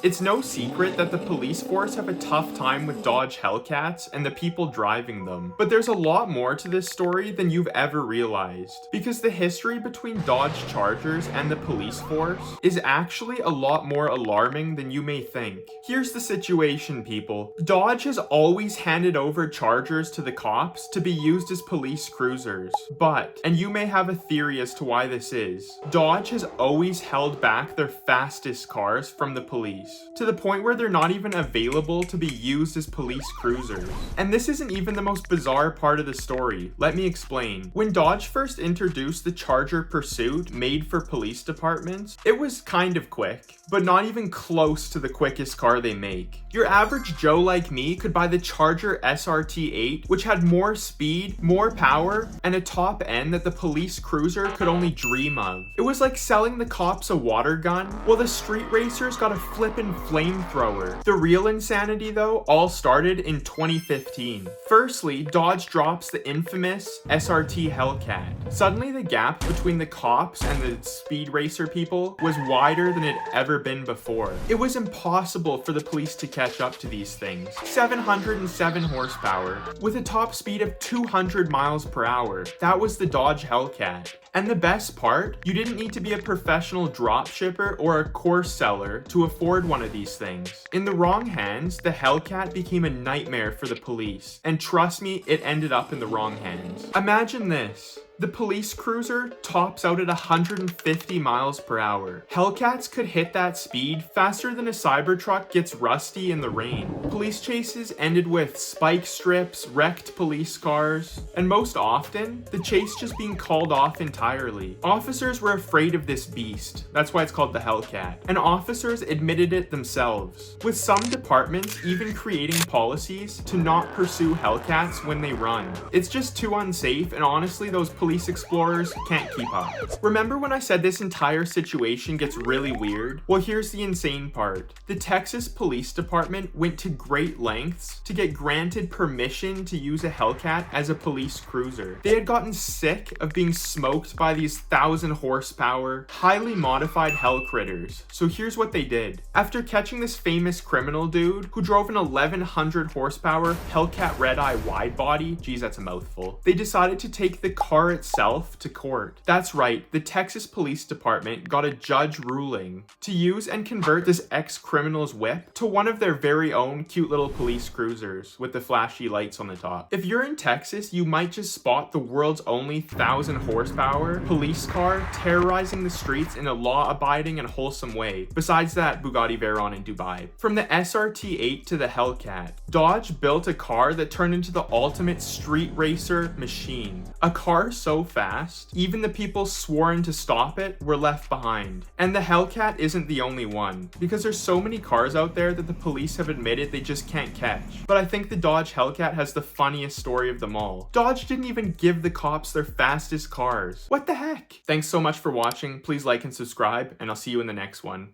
It's no secret that the police force have a tough time with Dodge Hellcats and the people driving them. But there's a lot more to this story than you've ever realized, because the history between Dodge Chargers and the police force is actually a lot more alarming than you may think. Here's the situation, people. Dodge has always handed over Chargers to the cops to be used as police cruisers. But, and you may have a theory as to why this is, Dodge has always held back their fastest cars from the police, to the point where they're not even available to be used as police cruisers. And this isn't even the most bizarre part of the story. Let me explain. When Dodge first introduced the Charger Pursuit made for police departments, it was kind of quick, but not even close to the quickest car they make. Your average Joe like me could buy the Charger SRT8, which had more speed, more power, and a top end that the police cruiser could only dream of. It was like selling the cops a water gun, while the street racers got a flippin' flamethrower. The real insanity though all started in 2015. Firstly, Dodge drops the infamous SRT Hellcat. Suddenly the gap between the cops and the speed racer people was wider than it ever been before. It was impossible for the police to catch up to these things. 707 horsepower with a top speed of 200 miles per hour. That was the Dodge Hellcat. And the best part, you didn't need to be a professional drop shipper or a course seller to afford one of these things. In the wrong hands, the Hellcat became a nightmare for the police. And trust me, it ended up in the wrong hands. Imagine this. The police cruiser tops out at 150 miles per hour. Hellcats could hit that speed faster than a Cybertruck gets rusty in the rain. Police chases ended with spike strips, wrecked police cars, and most often, the chase just being called off entirely. Officers were afraid of this beast. That's why it's called the Hellcat. And officers admitted it themselves, with some departments even creating policies to not pursue Hellcats when they run. It's just too unsafe, and honestly, those police explorers can't keep up. Remember when I said this entire situation gets really weird? Well, here's the insane part. The Texas Police Department went to great lengths to get granted permission to use a Hellcat as a police cruiser. They had gotten sick of being smoked by these 1,000 horsepower, highly modified hell critters. So here's what they did. After catching this famous criminal dude who drove an 1,100 horsepower Hellcat red-eye wide body, geez, that's a mouthful, they decided to take the car itself to court. That's right, the Texas Police Department got a judge ruling to use and convert this ex-criminal's whip to one of their very own cute little police cruisers with the flashy lights on the top. If you're in Texas, you might just spot the world's only 1,000 horsepower police car terrorizing the streets in a law-abiding and wholesome way, besides that Bugatti Veyron in Dubai. From the SRT8 to the Hellcat, Dodge built a car that turned into the ultimate street racer machine. A car so fast, even the people sworn to stop it were left behind. And the Hellcat isn't the only one, because there's so many cars out there that the police have admitted they just can't catch. But I think the Dodge Hellcat has the funniest story of them all. Dodge didn't even give the cops their fastest cars. What the heck? Thanks so much for watching. Please like and subscribe, and I'll see you in the next one.